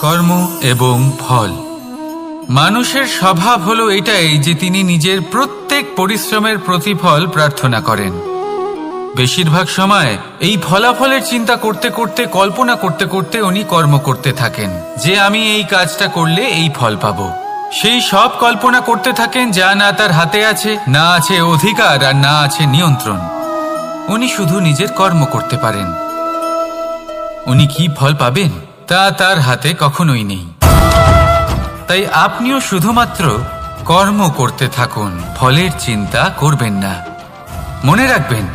কর্ম এবং ফল। মানুষের স্বভাব হলো এটাই যে তিনি নিজের প্রত্যেক পরিশ্রমের প্রতিফল প্রার্থনা করেন। বেশিরভাগ সময় এই ফলাফলের চিন্তা করতে করতে, কল্পনা করতে করতে উনি কর্ম করতে থাকেন যে আমি এই কাজটা করলে এই ফল পাবো। সেই সব কল্পনা করতে থাকেন যা না তার হাতে আছে, না আছে অধিকার, আর না আছে নিয়ন্ত্রণ। উনি শুধু নিজের কর্ম করতে পারেন। উনি কি ফল পাবেন তা তার হাতে কখনোই নেই। তাই আপনিও শুধুমাত্র কর্ম করতে থাকুন, ফলের চিন্তা করবেন না। মনে রাখবেন,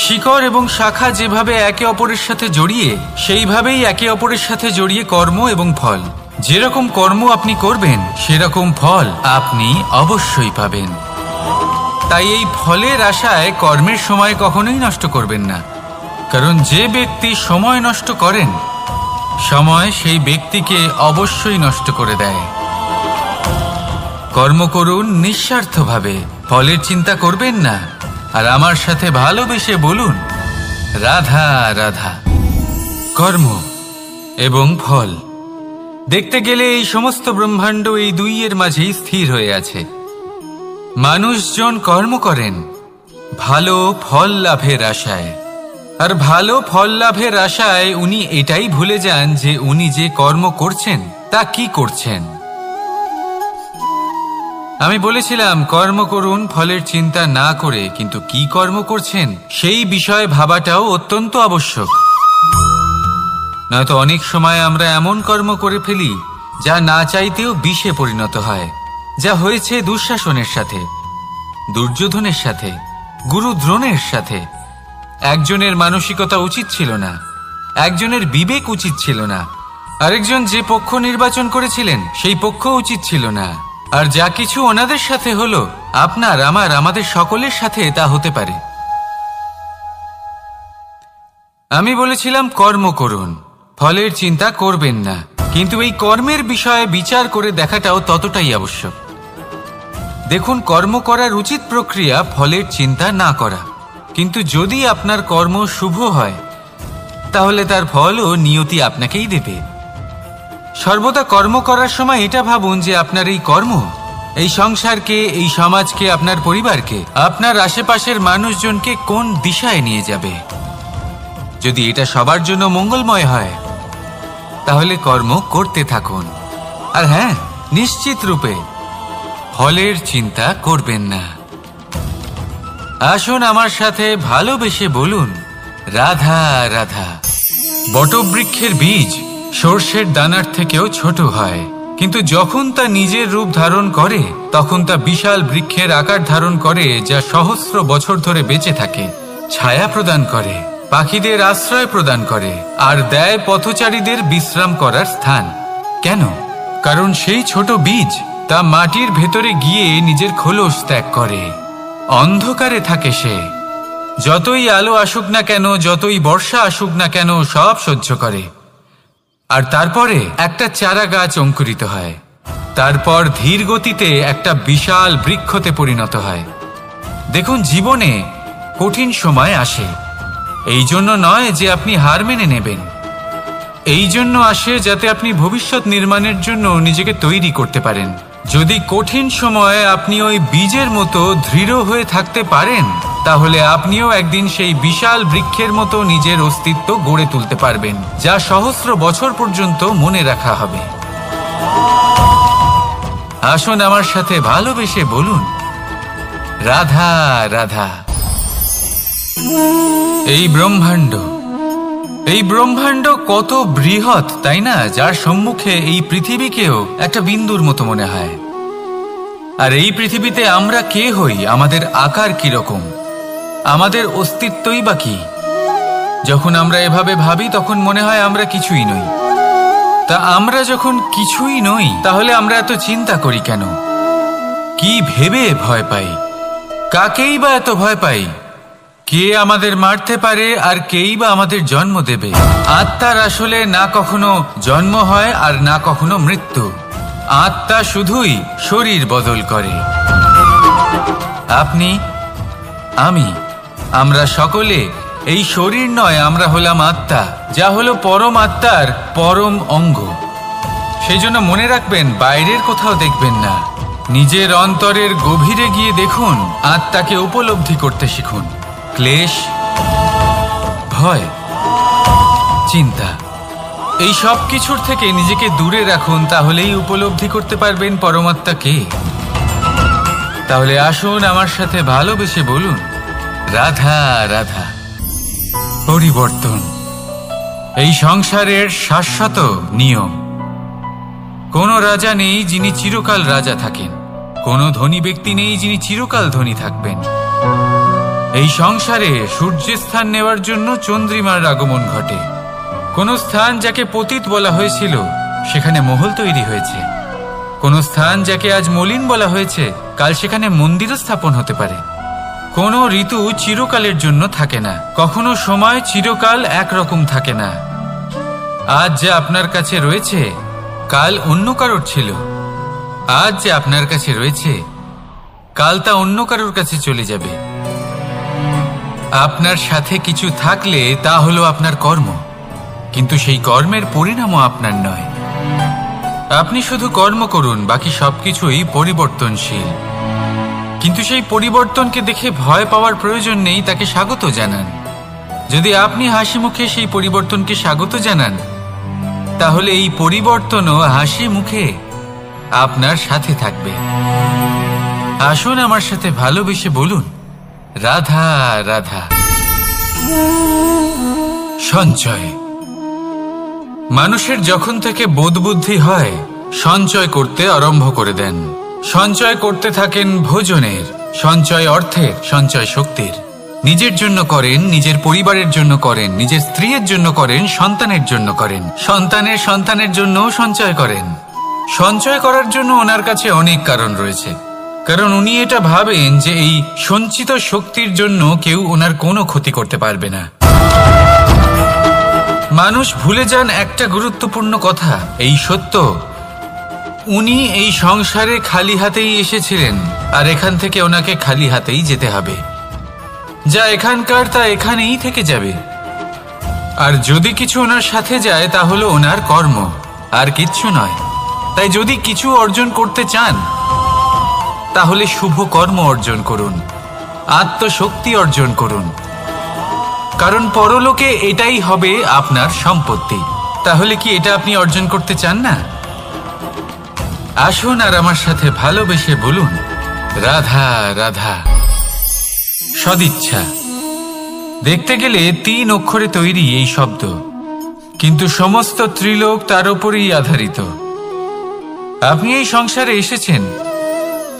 শিকড় এবং শাখা যেভাবে একে অপরের সাথে জড়িয়ে, সেইভাবেই একে অপরের সাথে জড়িয়ে কর্ম এবং ফল। যেরকম কর্ম আপনি করবেন সেরকম ফল আপনি অবশ্যই পাবেন। তাই এই ফলের আশায় কর্মের সময় কখনোই নষ্ট করবেন না, কারণ যে ব্যক্তি সময় নষ্ট করেন, সময় সেই ব্যক্তিকে অবশ্যই নষ্ট করে দেয়। কর্ম করুন নিঃস্বার্থভাবে, ফলের চিন্তা করবেন না, আর আমার সাথে ভালোবেসে বলুন রাধা রাধা। কর্ম এবং ফল। দেখতে গেলে এই সমস্ত ব্রহ্মাণ্ড এই দুইয়ের মাঝেই স্থির হয়ে আছে। মানুষজন কর্ম করেন ভালো ফল লাভের আশায়, আর ভালো ফল লাভের আশায় উনি এটাই ভুলে যান যে উনি যে কর্ম করছেন তা কি করছেন। আমি বলেছিলাম কর্ম করুন ফলের চিন্তা না করে, কিন্তু কি কর্ম করছেন সেই বিষয়ে ভাবাটাও অত্যন্ত আবশ্যক। নয়তো অনেক সময় আমরা এমন কর্ম করে ফেলি যা না চাইতেও বিষে পরিণত হয়, যা হয়েছে দুঃশাসনের সাথে, দুর্যোধনের সাথে, গুরু দ্রোণের সাথে। একজনের মানসিকতা উচিত ছিল না, একজনের বিবেক উচিত ছিল না, আরেকজন যে পক্ষ নির্বাচন করেছিলেন সেই পক্ষ উচিত ছিল না। আর যা কিছু ওনাদের সাথে হলো, আপনার, আমার, আমাদের সকলের সাথে তা হতে পারে। আমি বলেছিলাম কর্ম করুন, ফলের চিন্তা করবেন না, কিন্তু এই কর্মের বিষয়ে বিচার করে দেখাটাও ততটাই আবশ্যক। দেখুন, কর্ম করার উচিত প্রক্রিয়া ফলের চিন্তা না করা, কিন্তু যদি আপনার কর্ম শুভ হয় তাহলে তার ফলও নিয়তি আপনাকেই দেবে। সর্বদা কর্ম করার সময় এটা ভাবুন যে আপনার এই কর্ম এই সংসারকে, এই সমাজকে, আপনার পরিবারকে, আপনার আশেপাশের মানুষজনকে কোন দিশায় নিয়ে যাবে। যদি এটা সবার জন্য মঙ্গলময় হয় তাহলে কর্ম করতে থাকুন। আর হ্যাঁ, নিশ্চিত রূপে ফলের চিন্তা করবেন না। আসুন আমার সাথে ভালোবেসে বলুন রাধা রাধা। বটবৃক্ষের বীজ সর্ষের দানার থেকেও ছোট হয়, কিন্তু যখন তা নিজের রূপ ধারণ করে তখন তা বিশাল বৃক্ষের আকার ধারণ করে, যা সহস্র বছর ধরে বেঁচে থাকে, ছায়া প্রদান করে, পাখিদের আশ্রয় প্রদান করে, আর দেয় পথচারীদের বিশ্রাম করার স্থান। কেন? কারণ সেই ছোট বীজ তা মাটির ভেতরে গিয়ে নিজের খোলস ত্যাগ করে। অন্ধকারে থাকে সে, যতই আলো আসুক না কেন, যতই বর্ষা আসুক না কেন, সব সহ্য করে। আর তারপরে একটা চারা গাছ অঙ্কুরিত হয়, তারপর ধীর গতিতে একটা বিশাল বৃক্ষতে পরিণত হয়। দেখুন, জীবনে কঠিন সময় আসে, এই জন্য নয় যে আপনি হার মেনে নেবেন, এই জন্য আসে যাতে আপনি ভবিষ্যৎ নির্মাণের জন্য নিজেকে তৈরি করতে পারেন। যদি কঠিন সময়ে আপনি ওই বীজের মতো দৃঢ় হয়ে থাকতে পারেন, তাহলে আপনিও একদিন সেই বিশাল বৃক্ষের মতো নিজের অস্তিত্ব গড়ে তুলতে পারবেন, যা সহস্র বছর পর্যন্ত মনে রাখা হবে। আসুন আমার সাথে ভালোবেসে বলুন রাধা রাধা। এই ব্রহ্মাণ্ড কত বৃহৎ, তাই না? যার সম্মুখে এই পৃথিবীকেও একটা বিন্দুর মতো মনে হয়। আর এই পৃথিবীতে আমরা কে হই, আমাদের আকার কিরকম, আমাদের অস্তিত্বই বা কি? যখন আমরা এভাবে ভাবি তখন মনে হয় আমরা কিছুই নই। তা আমরা যখন কিছুই নই, তাহলে আমরা এত চিন্তা করি কেন? কি ভেবে ভয় পাই? কাকেই বা এত ভয় পাই? কে আমাদের মারতে পারে আর কেই বা আমাদের জন্ম দেবে? আত্মার আসলে না কখনো জন্ম হয় আর না কখনো মৃত্যু। আত্মা শুধুই শরীর বদল করে। আপনি, আমি, আমরা সকলে এই শরীর নয়, আমরা হলাম আত্মা, যা হলো পরম আত্মার পরম অঙ্গ। সেই জন্য মনে রাখবেন, বাইরের কোথাও দেখবেন না, নিজের অন্তরের গভীরে গিয়ে দেখুন, আত্মাকে উপলব্ধি করতে শিখুন। ক্লেশ, ভয়, চিন্তা, এই সব কিছুর থেকে নিজেকে দূরে রাখুন, তাহলেই উপলব্ধি করতে পারবেন পরমাত্মা কে। তাহলে আসুন আমার সাথে ভালোবেসে বলুন, রাধা রাধা। পরিবর্তন এই সংসারের শাশ্বত নিয়ম। কোনো রাজা নেই যিনি চিরকাল রাজা থাকেন, কোনো ধনী ব্যক্তি নেই যিনি চিরকাল ধনী থাকবেন। এই সংসারে সূর্যের স্থান নেওয়ার জন্য চন্দ্রিমার আগমন ঘটে। কোন স্থান যাকে পতিত বলা হয়েছিল সেখানে মহল তৈরি হয়েছে। কোন স্থান যাকে আজ মলিন বলা হয়েছে কাল সেখানে মন্দিরও স্থাপন হতে পারে। কোনো ঋতু চিরকালের জন্য থাকে না, কখনো সময় চিরকাল একরকম থাকে না। আজ যে আপনার কাছে রয়েছে কাল অন্য কারোর ছিল, আজ যে আপনার কাছে রয়েছে কাল তা অন্য কারোর কাছে চলে যাবে। আপনার সাথে কিছু থাকলে তা হলো আপনার কর্ম, কিন্তু সেই কর্মের পরিণামও আপনার নয়। আপনি শুধু কর্ম করুন, বাকি সবকিছুই পরিবর্তনশীল। কিন্তু সেই পরিবর্তনকে দেখে ভয় পাওয়ার প্রয়োজন নেই, তাকে স্বাগত জানান। যদি আপনি হাসি মুখে সেই পরিবর্তনকে স্বাগত জানান, তাহলে এই পরিবর্তনও হাসি মুখে আপনার সাথে থাকবে। আসুন আমার সাথে ভালোবেসে বলুন, রাধা রাধা। সঞ্চয়। মানুষের যখন থেকে বোধ বুদ্ধি হয় সঞ্চয় করতে আরম্ভ করে দেন। সঞ্চয় করতে থাকেন ভোজনের, সঞ্চয় অর্থের, সঞ্চয় শক্তির। নিজের জন্য করেন, নিজের পরিবারের জন্য করেন, নিজের স্ত্রীর জন্য করেন, সন্তানের জন্য করেন, সন্তানের সন্তানের জন্যও সঞ্চয় করেন। সঞ্চয় করার জন্য ওনার কাছে অনেক কারণ রয়েছে, কারণ উনি এটা ভাবেন যে এই সঞ্চিত শক্তির জন্য কেউ ওনার কোনো ক্ষতি করতে পারবে না। মানুষ ভুলে যান একটা গুরুত্বপূর্ণ কথা, এই সত্য, উনি এই সংসারে খালি হাতেই এসেছিলেন, আর এখান থেকে ওনাকে খালি হাতেই যেতে হবে। যা এখানকার তা এখানেই থেকে যাবে। আর যদি কিছু ওনার সাথে যায় তা হলো ওনার কর্ম, আর কিচ্ছু নয়। তাই যদি কিছু অর্জন করতে চান তাহলে শুভ কর্ম অর্জন করুন, আত্মশক্তি অর্জন করুন, কারণ পরলোকে এটাই হবে আপনার সম্পত্তি। তাহলে কি এটা আপনি অর্জন করতে চান না? আসুন আর আমার সাথে ভালোবেসে বলুন, রাধা রাধা। সদিচ্ছা। দেখতে গেলে 3 অক্ষরে তৈরি এই শব্দ, কিন্তু সমস্ত ত্রিলোক তার উপরেই আধারিত। আপনি এই সংসারে এসেছেন,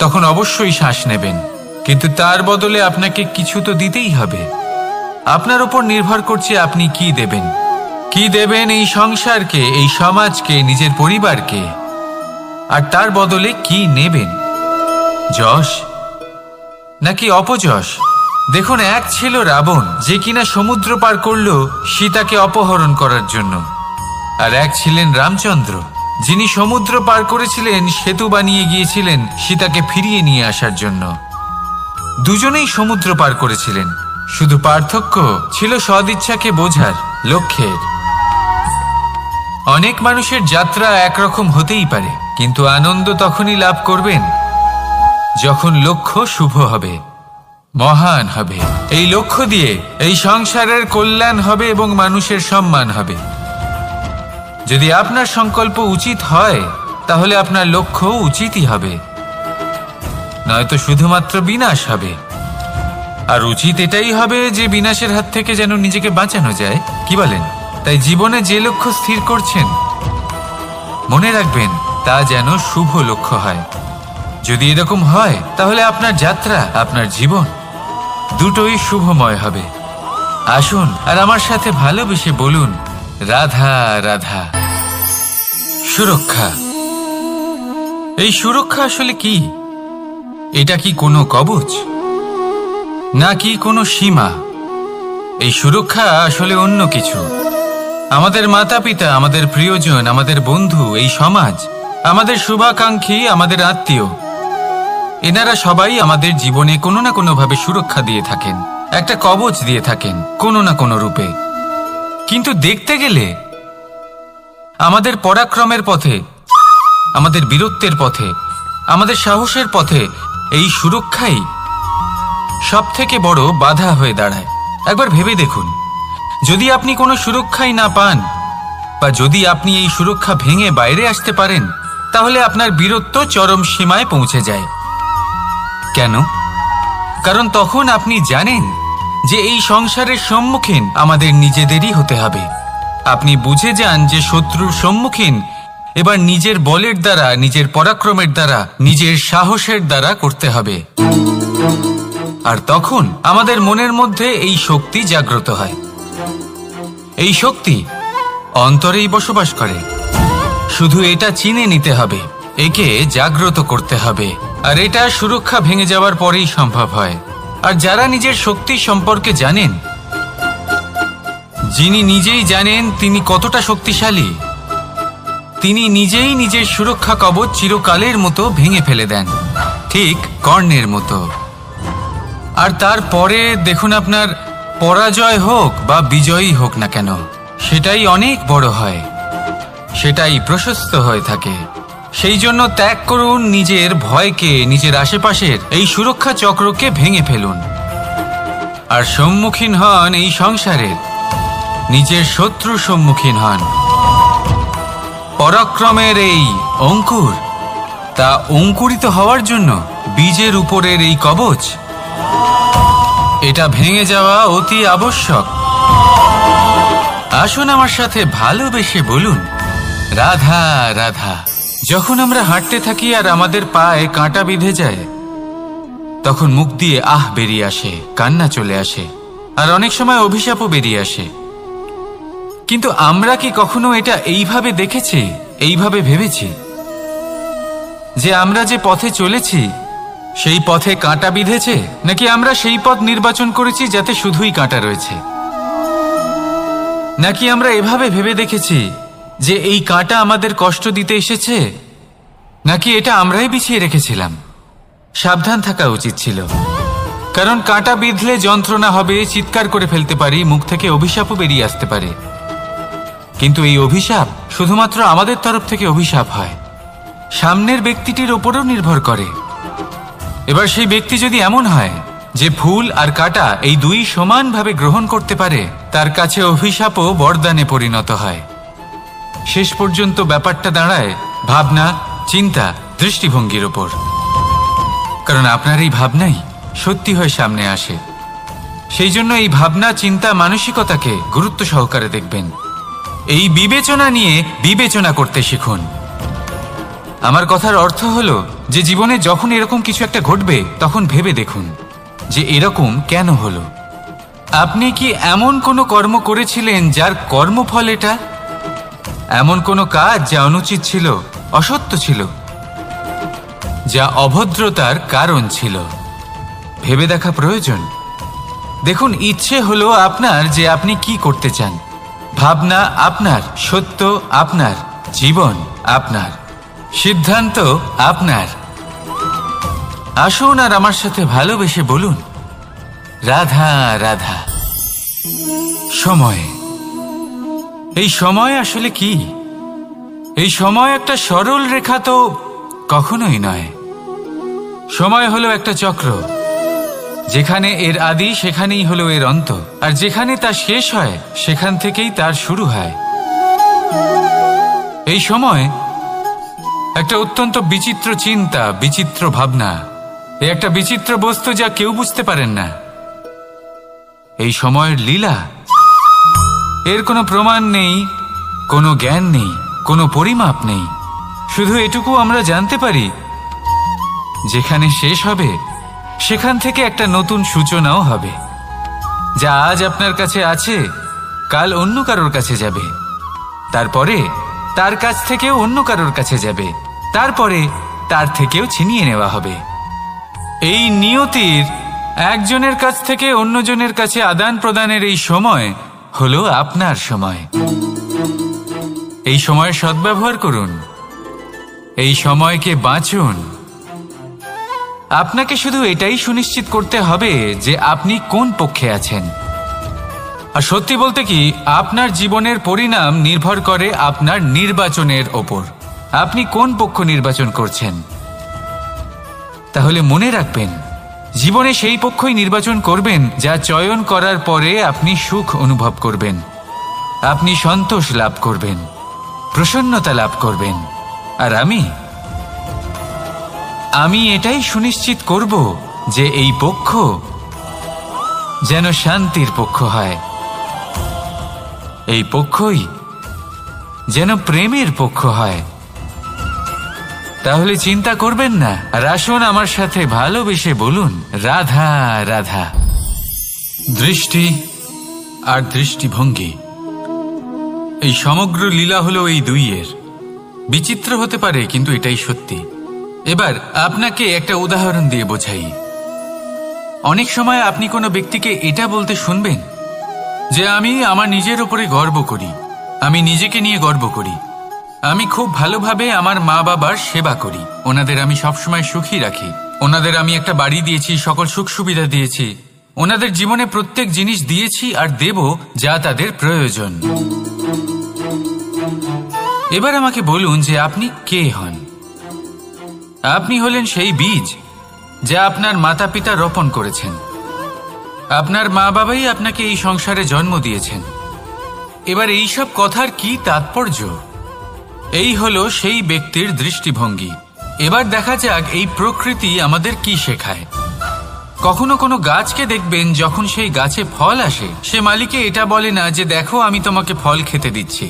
তখন অবশ্যই শ্বাস নেবেন, কিন্তু তার বদলে আপনাকে কিছু তো দিতেই হবে। আপনার উপর নির্ভর করছে আপনি কি দেবেন। কি দেবেন এই সংসারকে, এই সমাজকে, নিজের পরিবারকে, আর তার বদলে কি নেবেন? যশ নাকি অপযশ? দেখুন, এক ছিল রাবণ, যে কিনা সমুদ্র পার করল সীতাকে অপহরণ করার জন্য, আর এক ছিলেন রামচন্দ্র, যিনি সমুদ্র পার করেছিলেন, সেতু বানিয়ে গিয়েছিলেন সীতাকে ফিরিয়ে নিয়ে আসার জন্য। দুজনেই সমুদ্র পার করেছিলেন, শুধু পার্থক্য ছিল সদিচ্ছাকে বোঝার, লক্ষ্যের। অনেক মানুষের যাত্রা একরকম হতেই পারে, কিন্তু আনন্দ তখনই লাভ করবেন যখন লক্ষ্য শুভ হবে, মহান হবে। এই লক্ষ্য দিয়ে এই সংসারের কল্যাণ হবে এবং মানুষের সম্মান হবে। যদি আপনার সংকল্প উচিত হয় তাহলে আপনার লক্ষ্য উচিতই হবে, নয়তো শুধুমাত্র বিনাশ হবে। আর উচিত এটাই হবে যে বিনাশের হাত থেকে যেন নিজেকে বাঁচানো যায়, কি বলেন? তাই জীবনে যে লক্ষ্য স্থির করছেন মনে রাখবেন তা যেন শুভ লক্ষ্য হয়। যদি এরকম হয় তাহলে আপনার যাত্রা, আপনার জীবন দুটোই শুভময় হবে। আসুন আর আমার সাথে ভালোবেসে বলুন, রাধা রাধা। সুরক্ষা। এই সুরক্ষা আসলে কি? এটা কি কোনো কবচ নাকি কোনো সীমা? এই সুরক্ষা আসলে অন্য কিছু। আমাদের মাতা পিতা, আমাদের প্রিয়জন, আমাদের বন্ধু, এই সমাজ, আমাদের শুভাকাঙ্ক্ষী, আমাদের আত্মীয়, এনারা সবাই আমাদের জীবনে কোনো না কোনোভাবে সুরক্ষা দিয়ে থাকেন, একটা কবচ দিয়ে থাকেন কোনো না কোনো রূপে। কিন্তু দেখতে গেলে আমাদের পরাক্রমের পথে আমাদের বীরত্বের পথে, আমাদের সাহসের পথে এই সুরক্ষাই সব থেকে বড় বাধা হয়ে দাঁড়ায়। একবার ভেবে দেখুন, যদি আপনি কোনো সুরক্ষাই না পান, বা যদি আপনি এই সুরক্ষা ভেঙে বাইরে আসতে পারেন, তাহলে আপনার বীরত্ব চরম সীমায় পৌঁছে যায়। কেন? কারণ তখন আপনি জানেন যে এই সংসারের সম্মুখীন আমাদের নিজেদেরই হতে হবে। আপনি বুঝে যান যে শত্রুর সম্মুখীন এবার নিজের বলের দ্বারা, নিজের পরাক্রমের দ্বারা, নিজের সাহসের দ্বারা করতে হবে। আর তখন আমাদের মনের মধ্যে এই শক্তি জাগ্রত হয়। এই শক্তি অন্তরেই বসবাস করে। শুধু এটা চিনে নিতে হবে, একে জাগ্রত করতে হবে। আর এটা সুরক্ষা ভেঙে যাওয়ার পরেই সম্ভব হয়। আর যারা নিজের শক্তি সম্পর্কে জানেন, যিনি নিজেই জানেন তিনি কতটা শক্তিশালী, তিনি নিজেই নিজের সুরক্ষা কবচ চিরকালের মতো ভেঙে ফেলে দেন, ঠিক কর্ণের মতো। আর তারপরে দেখুন, আপনার পরাজয় হোক বা বিজয়ী হোক না কেন, সেটাই অনেক বড় হয়, সেটাই প্রশস্ত হয়ে থাকে। সেই জন্য ত্যাগ করুন নিজের ভয়কে, নিজের আশেপাশের এই সুরক্ষা চক্রকে ভেঙে ফেলুন। আর সম্মুখীন হন এই সংসারের নিজের শত্রুর সম্মুখীন হন। পরাক্রমের এই অঙ্কুর, তা অঙ্কুরিত হওয়ার জন্য বীজের উপরের এই কবচ, এটা ভেঙে যাওয়া অতি আবশ্যক। আসুন আমার সাথে ভালোবেসে বলুন, রাধা রাধা। যখন আমরা হাঁটতে থাকি আর আমাদের পায়ে কাঁটা বিঁধে যায়, তখন মুখ দিয়ে আহ বেরিয়ে আসে, কান্না চলে আসে, আর অনেক সময় অভিশাপও বেরিয়ে আসে। কিন্তু আমরা কি কখনো এটা এইভাবে দেখেছি, এইভাবে ভেবেছি যে আমরা যে পথে চলেছি সেই পথে কাঁটা বিঁধেছে, নাকি আমরা সেই পথ নির্বাচন করেছি যাতে শুধুই কাঁটা রয়েছে? নাকি আমরা এভাবে ভেবে দেখেছি যে এই কাঁটা আমাদের কষ্ট দিতে এসেছে, নাকি এটা আমরাই বিছিয়ে রেখেছিলাম? সাবধান থাকা উচিত ছিল, কারণ কাঁটা বিঁধলে যন্ত্রণা হবে, চিৎকার করে ফেলতে পারি, মুখ থেকে অভিশাপও বেরিয়ে আসতে পারে। কিন্তু এই অভিশাপ শুধুমাত্র আমাদের তরফ থেকে অভিশাপ হয়, সামনের ব্যক্তিটির ওপরও নির্ভর করে। এবার সেই ব্যক্তি যদি এমন হয় যে ফুল আর কাঁটা এই দুই সমানভাবে গ্রহণ করতে পারে, তার কাছে অভিশাপও বরদানে পরিণত হয়। শেষ পর্যন্ত ব্যাপারটা দাঁড়ায় ভাবনা, চিন্তা, দৃষ্টিভঙ্গির ওপর। কারণ আপনার এই ভাবনাই সত্যি হয়ে সামনে আসে। সেই জন্য এই ভাবনা, চিন্তা, মানসিকতাকে গুরুত্ব সহকারে দেখবেন। এই বিবেচনা নিয়ে বিবেচনা করতে শিখুন। আমার কথার অর্থ হলো যে জীবনে যখন এরকম কিছু একটা ঘটবে, তখন ভেবে দেখুন যে এরকম কেন হলো। আপনি কি এমন কোনো কর্ম করেছিলেন যার কর্মফল এটা? এমন কোনো কাজ যা অনুচিত ছিল, অসত্য ছিল, যা অভদ্রতার কারণ ছিল? ভেবে দেখা প্রয়োজন। দেখুন, ইচ্ছে হলো আপনার যে আপনি কি করতে চান, ভাবনা আপনার, সত্য আপনার, জীবন আপনার, সিদ্ধান্ত আপনার। আসুন আর আমার সাথে ভালোবেসে বলুন, রাধা রাধা। সময়, এই সময় আসলে কি? এই সময় একটা সরল রেখা তো কখনোই নয়। সময় হলো একটা চক্র, যেখানে এর আদি সেখানেই হলো এর অন্ত, আর যেখানে তা শেষ হয় সেখান থেকেই তার শুরু হয়। এই সময় একটা অত্যন্ত বিচিত্র চিন্তা, বিচিত্র ভাবনা, এই একটা বিচিত্র বস্তু যা কেউ বুঝতে পারেন না। এই সময়ের লীলা, এর কোনো প্রমাণ নেই, কোনো জ্ঞান নেই, কোনো পরিমাপ নেই। শুধু এটুকু আমরা জানতে পারি, যেখানে শেষ হবে সেখান থেকে একটা নতুন সূচনাও হবে। যা আজ আপনার কাছে আছে, কাল অন্য কারোর কাছে যাবে, তারপরে তার কাছ থেকেও অন্য কারোর কাছে যাবে, তারপরে তার থেকেও ছিনিয়ে নেওয়া হবে। এই নিয়তির একজনের কাছ থেকে অন্যজনের কাছে আদান প্রদানের এই সময় হলো আপনার সময়। এই সময়ের সদ্ব্যবহার করুন, এই সময়কে বাঁচুন। আপনাকে শুধু এটাই সুনিশ্চিত করতে হবে যে আপনি কোন পক্ষে আছেন। আর সত্যি বলতে কি, আপনার জীবনের পরিণাম নির্ভর করে আপনার নির্বাচনের ওপর। আপনি কোন পক্ষ নির্বাচন করছেন। তাহলে মনে রাখবেন, জীবনে সেই পক্ষই নির্বাচন করবেন যা চয়ন করার পরে আপনি সুখ অনুভব করবেন, আপনি সন্তোষ লাভ করবেন, প্রসন্নতা লাভ করবেন। আর আমি এটাই সুনিশ্চিত করব যে এই পক্ষ যেন শান্তির পক্ষ হয়, এই পক্ষই যেন প্রেমের পক্ষ হয়। তাহলে চিন্তা করবেন না, আর আসুন আমার সাথে ভালোবেসে বলুন, রাধা রাধা। দৃষ্টি আর দৃষ্টিভঙ্গি, এই সমগ্র লীলা হলো এই দুইয়ের। বিচিত্র হতে পারে, কিন্তু এটাই সত্যি। এবার আপনাকে একটা উদাহরণ দিয়ে বোঝাই। অনেক সময় আপনি কোনো ব্যক্তিকে এটা বলতে শুনবেন যে আমি আমার নিজের উপরে গর্ব করি, আমি নিজেকে নিয়ে গর্ব করি, আমি খুব ভালোভাবে আমার মা বাবার সেবা করি, ওনাদের আমি সবসময় সুখী রাখি, ওনাদের আমি একটা বাড়ি দিয়েছি, সকল সুখ সুবিধা দিয়েছি, ওনাদের জীবনে প্রত্যেক জিনিস দিয়েছি আর দেব যা তাদের প্রয়োজন। এবার আমাকে বলুন যে আপনি কে হন। আপনি হলেন সেই বীজ যা আপনার মাতা পিতা রোপণ করেছেন। আপনার মা বাবাই আপনাকে এই সংসারে জন্ম দিয়েছেন। এবার এইসব কথার কি তাৎপর্য? এই হলো সেই ব্যক্তির দৃষ্টিভঙ্গি। এবার দেখা যাক এই প্রকৃতি আমাদের কি শেখায়। কখনো কোনো গাছকে দেখবেন, যখন সেই গাছে ফল আসে, সে মালিকে এটা বলে না যে দেখো আমি তোমাকে ফল খেতে দিচ্ছি।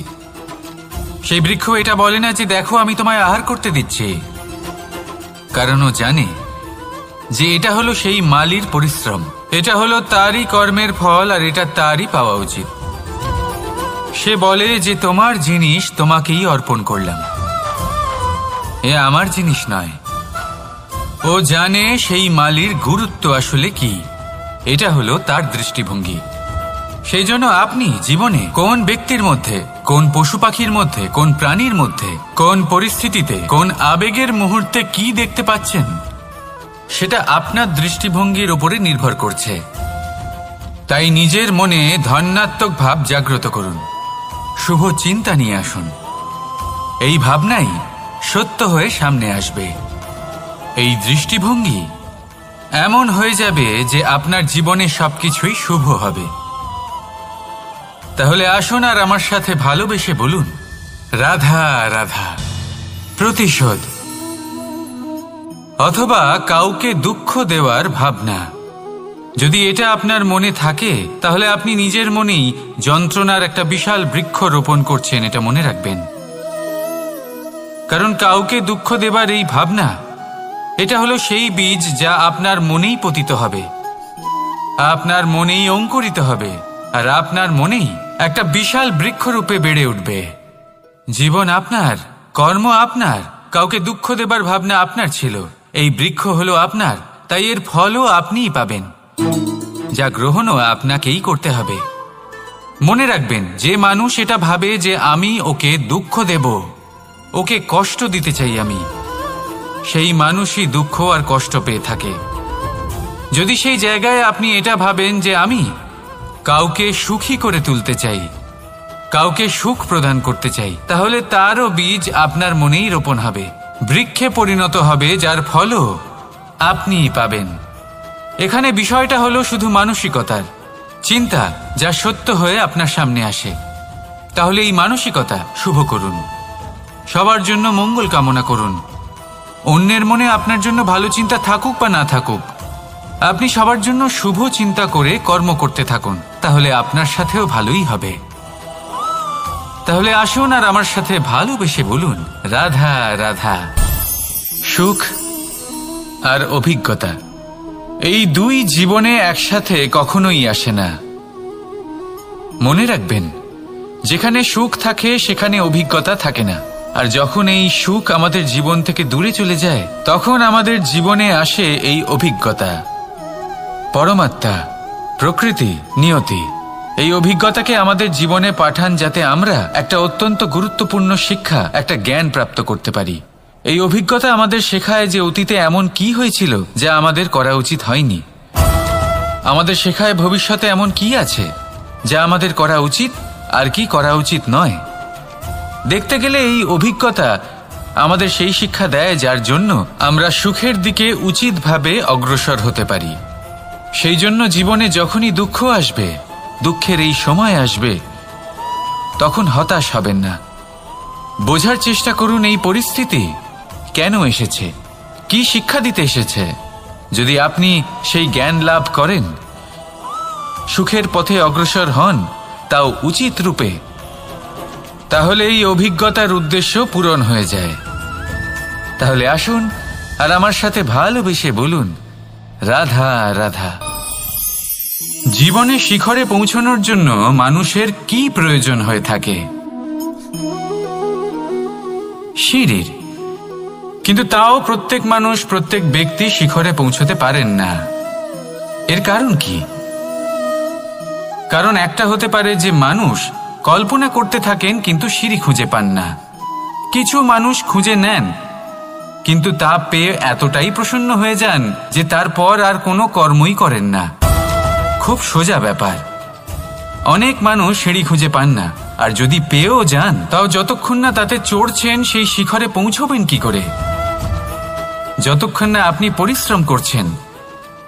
সেই বৃক্ষ এটা বলে না যে দেখো আমি তোমায় আহার করতে দিচ্ছি, কারণ ও জানে যে এটা হলো সেই মালির পরিশ্রম, এটা হলো তারই কর্মের ফল, আর এটা তারই পাওয়া উচিত। সে বলে যে তোমার জিনিস তোমাকেই অর্পণ করলাম, এ আমার জিনিস নয়। ও জানে সেই মালির গুরুত্ব আসলে কি, এটা হলো তার দৃষ্টিভঙ্গি। সেই জন্য আপনি জীবনে কোন ব্যক্তির মধ্যে, কোন পশু পাখির মধ্যে, কোন প্রাণীর মধ্যে, কোন পরিস্থিতিতে, কোন আবেগের মুহূর্তে কি দেখতে পাচ্ছেন, সেটা আপনার দৃষ্টিভঙ্গির উপরে নির্ভর করছে। তাই নিজের মনে ধন্যাত্মক ভাব জাগ্রত করুন, শুভ চিন্তা নিয়ে আসুন। এই ভাবনাই সত্য হয়ে সামনে আসবে। এই দৃষ্টিভঙ্গি এমন হয়ে যাবে যে আপনার জীবনে সবকিছুই শুভ হবে। তাহলে আসুন আর আমার সাথে ভালোবেসে বলুন, রাধা রাধা। প্রতিশোধ অথবা কাউকে দুঃখ দেওয়ার ভাবনা, যদি এটা আপনার মনে থাকে, তাহলে আপনি নিজের মনেই যন্ত্রণার একটা বিশাল বৃক্ষ রোপণ করছেন, এটা মনে রাখবেন। কারণ কাউকে দুঃখ দেবার এই ভাবনা, এটা হলো সেই বীজ যা আপনার মনেই পতিত হবে, আপনার মনেই অঙ্কুরিত হবে, আর আপনার মনেই একটা বিশাল বৃক্ষরূপে বেড়ে উঠবে। জীবন আপনার, কর্ম আপনার, কাউকে দুঃখ দেবার ভাবনা আপনার ছিল, এই বৃক্ষ হলো আপনার, তাই এর ফলও আপনিই পাবেন, যা গ্রহণও আপনাকেই করতে হবে। মনে রাখবেন, যে মানুষ এটা ভাবে যে আমি ওকে দুঃখ দেব, ওকে কষ্ট দিতে চাই আমি, সেই মানুষই দুঃখ আর কষ্ট পেয়ে থাকে। যদি সেই জায়গায় আপনি এটা ভাবেন যে আমি কাউকে সুখী করে তুলতে চাই, কাউকে সুখ প্রদান করতে চাই, তাহলে তারও বীজ আপনার মনেই রোপণ হবে, বৃক্ষে পরিণত হবে, যার ফলও আপনিই পাবেন। এখানে বিষয়টা হলো শুধু মানসিকতার চিন্তা, যা সত্য হয়ে আপনার সামনে আসে। তাহলে এই মানসিকতা শুভ করুন, সবার জন্য মঙ্গল কামনা করুন। অন্যের মনে আপনার জন্য ভালো চিন্তা থাকুক বা না থাকুক, আপনি সবার জন্য শুভ চিন্তা করে কর্ম করতে থাকুন, তাহলে আপনার সাথেও ভালোই হবে। তাহলে আসুন আর আমার সাথে ভালোবেসে বলুন, রাধা রাধা। সুখ আর অভিজ্ঞতা, এই দুই জীবনে একসাথে কখনোই আসে না। মনে রাখবেন, যেখানে সুখ থাকে সেখানে অভিজ্ঞতা থাকে না, আর যখন এই সুখ আমাদের জীবন থেকে দূরে চলে যায়, তখন আমাদের জীবনে আসে এই অভিজ্ঞতা। পরমাত্মা, প্রকৃতি, নিয়তি এই অভিজ্ঞতাকে আমাদের জীবনে পাঠান, যাতে আমরা একটা অত্যন্ত গুরুত্বপূর্ণ শিক্ষা, একটা জ্ঞান প্রাপ্ত করতে পারি। এই অভিজ্ঞতা আমাদের শেখায় যে অতীতে এমন কি হয়েছিল যা আমাদের করা উচিত হয়নি। আমাদের শেখায় ভবিষ্যতে এমন কি আছে যা আমাদের করা উচিত আর কি করা উচিত নয়। দেখতে গেলে এই অভিজ্ঞতা আমাদের সেই শিক্ষা দেয় যার জন্য আমরা সুখের দিকে উচিতভাবে অগ্রসর হতে পারি। সেই জন্য জীবনে যখনই দুঃখ আসবে, দুঃখের এই সময় আসবে, তখন হতাশ হবেন না। বোঝার চেষ্টা করুন এই পরিস্থিতি কেন এসেছে, কি শিক্ষা দিতে এসেছে। যদি আপনি সেই জ্ঞান লাভ করেন, সুখের পথে অগ্রসর হন, তাও উচিত রূপে, তাহলে এই অভিজ্ঞতার উদ্দেশ্য পূরণ হয়ে যায়। তাহলে আসুন আর আমার সাথে ভালোবেসে বলুন, রাধা রাধা। জীবনে শিখরে পৌঁছানোর জন্য মানুষের কি প্রয়োজন হয়ে থাকে? সিঁড়ির। কিন্তু তাও প্রত্যেক মানুষ, প্রত্যেক ব্যক্তি শিখরে পৌঁছতে পারেন না। এর কারণ কি? কারণ একটা হতে পারে যে মানুষ কল্পনা করতে থাকেন কিন্তু সিঁড়ি খুঁজে পান না। কিছু মানুষ খুঁজে নেন কিন্তু তা পেয়ে এতটাই প্রসন্ন হয়ে যান যে তারপর আর কোনো কর্মই করেন না। খুব সোজা ব্যাপার। অনেক মানুষ সিঁড়ি খুঁজে পান না, আর যদি পেয়েও যান তাও যতক্ষণ না তাতে চড়ছেন সেই শিখরে পৌঁছবেন কি করে? যতক্ষণ না আপনি পরিশ্রম করছেন,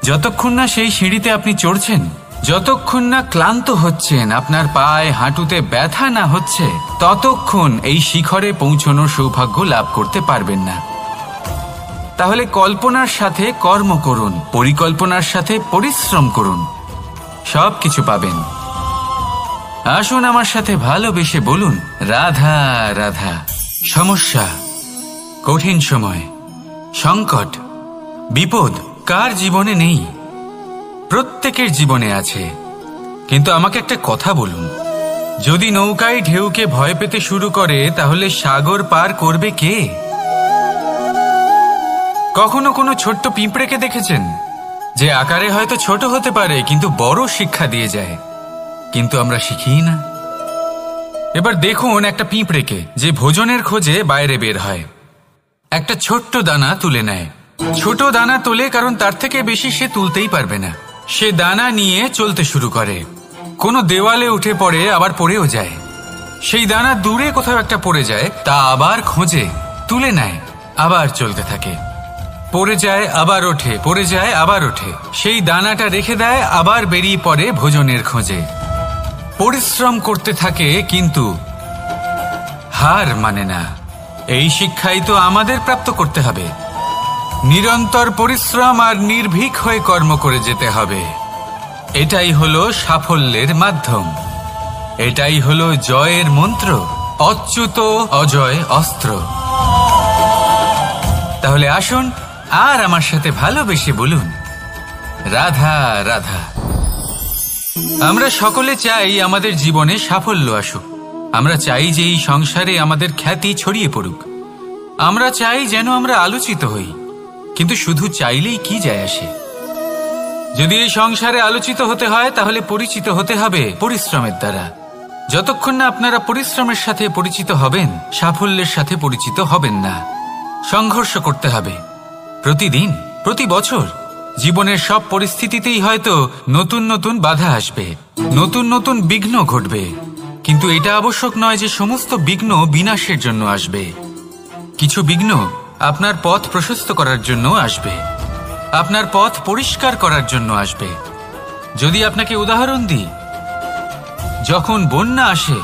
যতক্ষণ না সেই সিঁড়িতে আপনি চড়ছেন, যতক্ষণ না ক্লান্ত হচ্ছেন, আপনার পায়ে হাঁটুতে ব্যথা না হচ্ছে, ততক্ষণ এই শিখরে পৌঁছানোর সৌভাগ্য লাভ করতে পারবেন না। তাহলে কল্পনার সাথে কর্ম করুন, পরিকল্পনার সাথে পরিশ্রম করুন, সব কিছু পাবেন। আসুন আমার সাথে ভালোবেসে বলুন, রাধা রাধা। সমস্যা, কঠিন সময়, সংকট, বিপদ কার জীবনে নেই? প্রত্যেকের জীবনে আছে। কিন্তু আমাকে একটা কথা বলুন, যদি নৌকায় ঢেউকে ভয় পেতে শুরু করে তাহলে সাগর পার করবে কে? কখনো কোনো ছোট্ট পিঁপড়েকে দেখেছেন যে আকারে হয়তো ছোট হতে পারে কিন্তু বড় শিক্ষা দিয়ে যায়? কিন্তু আমরা শিখিই না। এবার দেখুন একটা পিঁপড়েকে যে ভোজনের খোঁজে বাইরে বের হয়, একটা ছোট্ট দানা তুলে নেয়। ছোট দানা তোলে কারণ তার থেকে বেশি সে তুলতেই পারবে না। সে দানা নিয়ে চলতে শুরু করে, কোনো দেওয়ালে উঠে পড়ে, আবার পড়েও যায়। সেই দানা দূরে কোথাও একটা পড়ে যায়, তা আবার খোঁজে, তুলে নেয়, আবার চলতে থাকে। পড়ে যায় আবার ওঠে, পড়ে যায় আবার ওঠে। সেই দানাটা রেখে দেয়, আবার বেরিয়ে পড়ে ভোজনের খোঁজে। পরিশ্রম করতে থাকে কিন্তু হার মানে না। এই শিক্ষাই তো আমাদের প্রাপ্ত করতে হবে। নিরন্তর পরিশ্রম আর নির্ভীক হয়ে কর্ম করে যেতে হবে। এটাই হলো সাফল্যের মাধ্যম, এটাই হলো জয়ের মন্ত্র, অচ্যুত অজয় অস্ত্র। তাহলে আসুন আর আমার সাথে ভালোবেসে বলুন, রাধা রাধা। আমরা সকলে চাই আমাদের জীবনে সাফল্য আসুক। আমরা চাই যে এই সংসারে আমাদের খ্যাতি ছড়িয়ে পড়ুক। আমরা চাই যেন আমরা আলোচিত হই। কিন্তু শুধু চাইলেই কি যায় আসে? যদি এই সংসারে আলোচিত হতে হয় তাহলে পরিচিত হতে হবে পরিশ্রমের দ্বারা। যতক্ষণ না আপনারা পরিশ্রমের সাথে পরিচিত হবেন, সাফল্যের সাথে পরিচিত হবেন না। সংঘর্ষ করতে হবে প্রতিদিন, প্রতি বছর। জীবনের সব পরিস্থিতিতেই হয়তো নতুন নতুন বাধা আসবে, নতুন নতুন বিঘ্ন ঘটবে। কিন্তু এটা আবশ্যক নয় যে সমস্ত বিঘ্ন বিনাশের জন্য আসবে। কিছু বিঘ্ন আপনার পথ প্রশস্ত করার জন্য আসবে, আপনার পথ পরিষ্কার করার জন্য আসবে। যদি আপনাকে উদাহরণ দিই, যখন বন্যা আসে,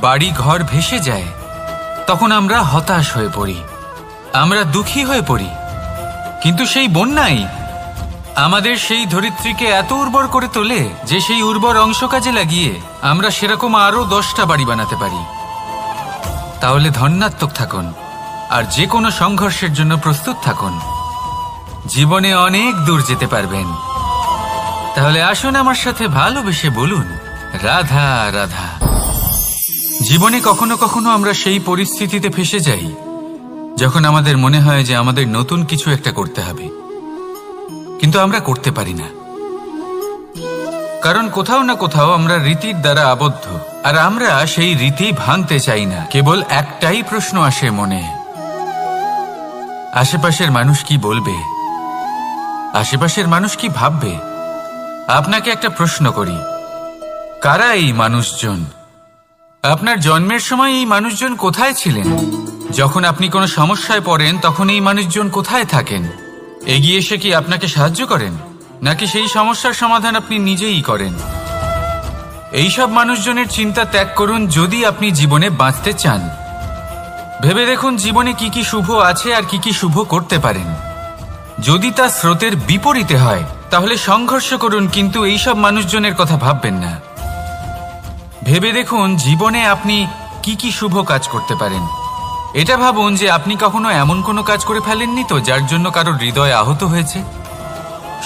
বাড়ি ঘর ভেসে যায়, তখন আমরা হতাশ হয়ে পড়ি, আমরা দুঃখী হয়ে পড়ি। কিন্তু সেই বন্যাই আমাদের সেই ধরিত্রীকে এত উর্বর করে তোলে যে সেই উর্বর অংশ কাজে লাগিয়ে আমরা সেরকম আরো 10টা বাড়ি বানাতে পারি। তাহলে ধন্যাত্মক থাকুন আর যে কোনো সংঘর্ষের জন্য প্রস্তুত থাকুন। জীবনে অনেক দূর যেতে পারবেন। তাহলে আসুন আমার সাথে ভালোবেসে বলুন, রাধা রাধা। জীবনে কখনো কখনো আমরা সেই পরিস্থিতিতে ফেসে যাই যখন আমাদের মনে হয় যে আমাদের নতুন কিছু একটা করতে হবে, কিন্তু আমরা করতে পারি না। কারণ কোথাও না কোথাও আমরা রীতির দ্বারা আবদ্ধ, আর আমরা সেই রীতি ভাঙতে চাই না। কেবল একটাই প্রশ্ন আসে মনে, আশেপাশের মানুষ কি বলবে, আশেপাশের মানুষ কি ভাববে। আপনাকে একটা প্রশ্ন করি, কারা এই মানুষজন? আপনার জন্মের সময় এই মানুষজন কোথায় ছিলেন? যখন আপনি কোনো সমস্যায় পড়েন তখন এই মানুষজন কোথায় থাকেন? এগিয়ে এসে কি আপনাকে সাহায্য করেন, নাকি সেই সমস্যার সমাধান আপনি নিজেই করেন? এইসব মানুষজনের চিন্তা ত্যাগ করুন যদি আপনি জীবনে বাঁচতে চান। ভেবে দেখুন জীবনে কি কি শুভ আছে আর কি কি শুভ করতে পারেন। যদি তা স্রোতের বিপরীতে হয় তাহলে সংঘর্ষ করুন, কিন্তু এইসব মানুষজনের কথা ভাববেন না। ভেবে দেখুন জীবনে আপনি কি কি শুভ কাজ করতে পারেন। এটা ভাবুন যে আপনি কখনো এমন কোনো কাজ করে ফেলেননি তো যার জন্য কারোর হৃদয় আহত হয়েছে।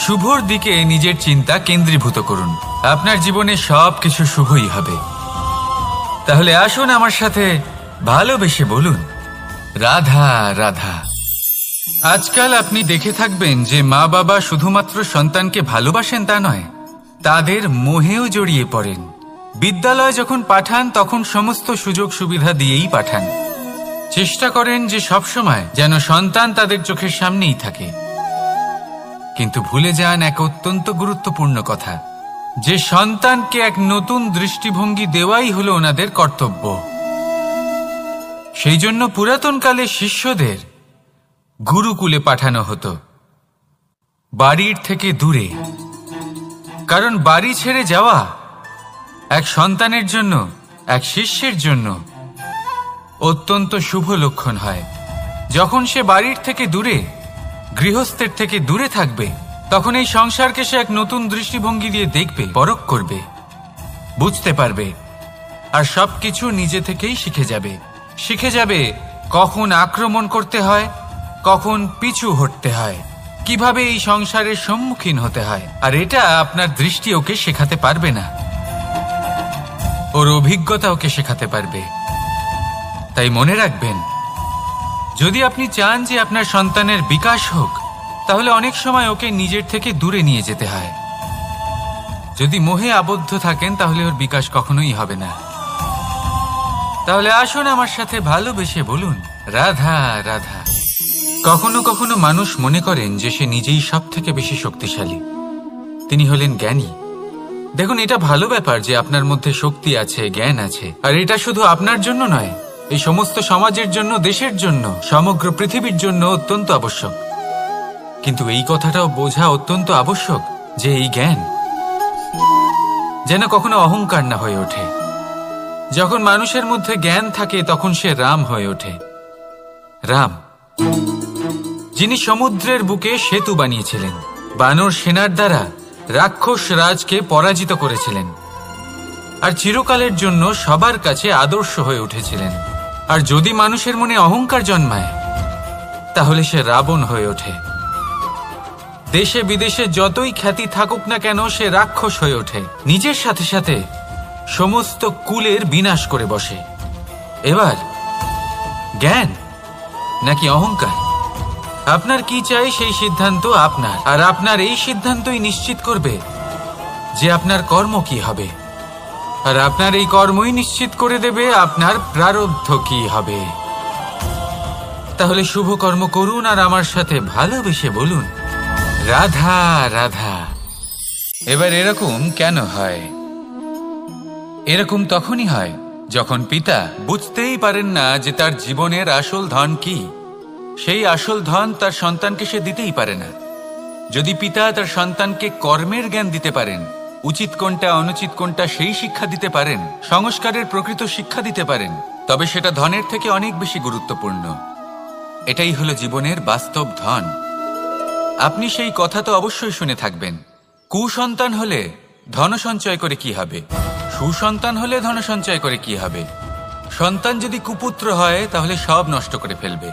শুভর দিকে নিজের চিন্তা কেন্দ্রীভূত করুন, আপনার জীবনে সব কিছু শুভই হবে। তাহলে আসুন আমার সাথে ভালোবেসে বলুন, রাধা রাধা। আজকাল আপনি দেখে থাকবেন যে মা বাবা শুধুমাত্র সন্তানকে ভালোবাসেন তা নয়, তাদের মোহেও জড়িয়ে পড়েন। বিদ্যালয় যখন পাঠান তখন সমস্ত সুযোগ সুবিধা দিয়েই পাঠান। চেষ্টা করেন যে সবসময় যেন সন্তান তাদের চোখের সামনেই থাকে। কিন্তু ভুলে যান এক অত্যন্ত গুরুত্বপূর্ণ কথা, যে সন্তানকে এক নতুন দৃষ্টিভঙ্গি দেওয়াই হলো ওনাদের কর্তব্য। সেই জন্য পুরাতনকালে শিষ্যদের গুরুকুলে পাঠানো হতো, বাড়ির থেকে দূরে। কারণ বাড়ি ছেড়ে যাওয়া এক সন্তানের জন্য, এক শিষ্যের জন্য অত্যন্ত শুভ লক্ষণ হয়। যখন সে বাড়ির থেকে দূরে, গৃহস্থের থেকে দূরে থাকবে, তখন এই সংসারকে সে এক নতুন দৃষ্টিভঙ্গি দিয়ে দেখবে, পরখ করবে, বুঝতে পারবে, আর সবকিছু নিজে থেকেই শিখে যাবে কখন আক্রমণ করতে হয়, কখন পিছু হটতে হয়, কিভাবে এই সংসারের সম্মুখীন হতে হয়। আর এটা আপনার দৃষ্টি ওকে শেখাতে পারবে না, ওর অভিজ্ঞতা ওকে শেখাতে পারবে। তাই মনে রাখবেন, যদি আপনি চান যে আপনার সন্তানের বিকাশ হোক, তাহলে অনেক সময় ওকে নিজের থেকে দূরে নিয়ে যেতে হয়। যদি মোহে আবদ্ধ থাকেন তাহলে ওর বিকাশ কখনোই হবে না। তাহলে আসুন আমার সাথে ভালোবেসে বলুন, রাধা রাধা। কখনো কখনো মানুষ মনে করেন যে সে নিজেই সব থেকে বেশি শক্তিশালী, তিনি হলেন জ্ঞানী। দেখুন, এটা ভালো ব্যাপার যে আপনার মধ্যে শক্তি আছে, জ্ঞান আছে, আর এটা শুধু আপনার জন্য নয়, এই সমস্ত সমাজের জন্য, দেশের জন্য, সমগ্র পৃথিবীর জন্য অত্যন্ত আবশ্যক। কিন্তু এই কথাটাও বোঝা অত্যন্ত আবশ্যক যে এই জ্ঞান যেন কখনো অহংকার না হয়ে ওঠে। যখন মানুষের মধ্যে জ্ঞান থাকে তখন সে রাম হয়ে ওঠে। রাম, যিনি সমুদ্রের বুকে সেতু বানিয়েছিলেন, বানর সেনার দ্বারা রাক্ষস রাজকে পরাজিত করেছিলেন, আর চিরকালের জন্য সবার কাছে আদর্শ হয়ে উঠেছিলেন। আর যদি মানুষের মনে অহংকার জন্মায় তাহলে সে রাবণ হয়ে ওঠে। দেশে বিদেশে যতই খ্যাতি থাকুক না কেন, সে রাক্ষস হয়ে ওঠে, নিজের সাথে সাথে সমস্ত কুলের বিনাশ করে বসে। এবার জ্ঞান নাকি অহংকার, আপনার কি চাই সেই সিদ্ধান্ত আপনার, আর আপনার এই সিদ্ধান্তই নিশ্চিত করবে যে আপনার কর্ম কি হবে, আর আপনার এই কর্মই নিশ্চিত করে দেবে আপনার প্রারব্ধ কি হবে। তাহলে শুভ কর্ম করুন আর আমার সাথে ভালোবেসে বলুন, রাধা রাধা। এবার এরকম কেন হয়? এরকম তখনই হয় যখন পিতা বুঝতেই পারেন না যে তার জীবনের আসল ধন কি। সেই আসল ধন তার সন্তানকে সে দিতেই পারে না। যদি পিতা তার সন্তানকে কর্মের জ্ঞান দিতে পারেন, উচিত কোনটা অনুচিত কোনটা সেই শিক্ষা দিতে পারেন, সংস্কারের প্রকৃত শিক্ষা দিতে পারেন, তবে সেটা ধনের থেকে অনেক বেশি গুরুত্বপূর্ণ। এটাই হলো জীবনের বাস্তব ধন। আপনি সেই কথা তো অবশ্যই শুনে থাকবেন, কুসন্তান হলে ধন সঞ্চয় করে কি হবে, সুসন্তান হলে ধন সঞ্চয় করে কি হবে। সন্তান যদি কুপুত্র হয় তাহলে সব নষ্ট করে ফেলবে,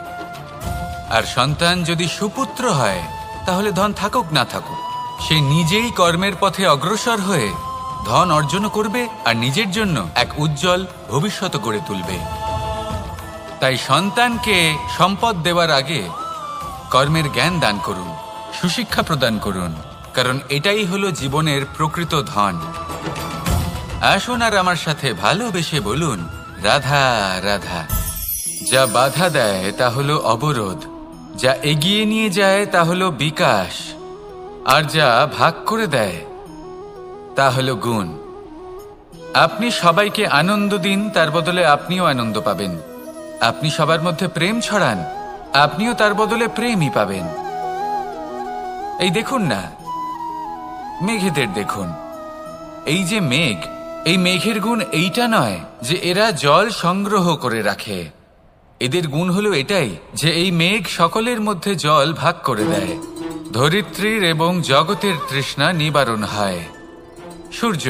আর সন্তান যদি সুপুত্র হয় তাহলে ধন থাকুক না থাকুক সে নিজেই কর্মের পথে অগ্রসর হয়ে ধন অর্জন করবে আর নিজের জন্য এক উজ্জ্বল ভবিষ্যৎ গড়ে তুলবে। তাই সন্তানকে সম্পদ দেওয়ার আগে কর্মের জ্ঞান দান করুন, সুশিক্ষা প্রদান করুন, কারণ এটাই হলো জীবনের প্রকৃত ধন। আসুন আর আমার সাথে ভালোবেসে বলুন, রাধা রাধা। যা বাধা দেয় তা হলো অবরোধ, যা এগিয়ে নিয়ে যায় তা হলো বিকাশ, আর যা ভাগ করে দেয় তা হলো গুণ। আপনি সবাইকে আনন্দ দিন, তার বদলে আপনিও আনন্দ পাবেন। আপনি সবার মধ্যে প্রেম ছড়ান, আপনিও তার বদলে প্রেমই পাবেন। এই দেখুন না, মেঘেদের দেখুন। এই যে মেঘ, এই মেঘের গুণ এইটা নয় যে এরা জল সংগ্রহ করে রাখে। এদের গুণ হলো এটাই যে এই মেঘ সকলের মধ্যে জল ভাগ করে দেয়। ধরিত্রীর এবং জগতের তৃষ্ণা নিবারণ হয়। সূর্য,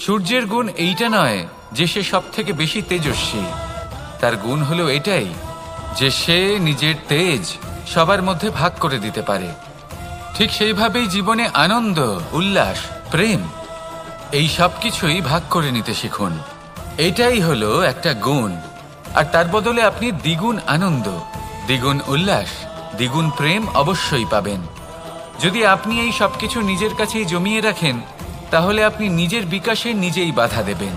সূর্যের গুণ এইটা নয় যে সে সব থেকে বেশি তেজস্বী। তার গুণ হলো এটাই যে সে নিজের তেজ সবার মধ্যে ভাগ করে দিতে পারে। ঠিক সেইভাবেই জীবনে আনন্দ, উল্লাস, প্রেম এই সব কিছুই ভাগ করে নিতে শিখুন। এটাই হলো একটা গুণ। আর তার বদলে আপনি দ্বিগুণ আনন্দ, দ্বিগুণ উল্লাস, দ্বিগুণ প্রেম অবশ্যই পাবেন। যদি আপনি এই সব কিছু নিজের কাছেই জমিয়ে রাখেন, তাহলে আপনি নিজের বিকাশে নিজেই বাধা দেবেন।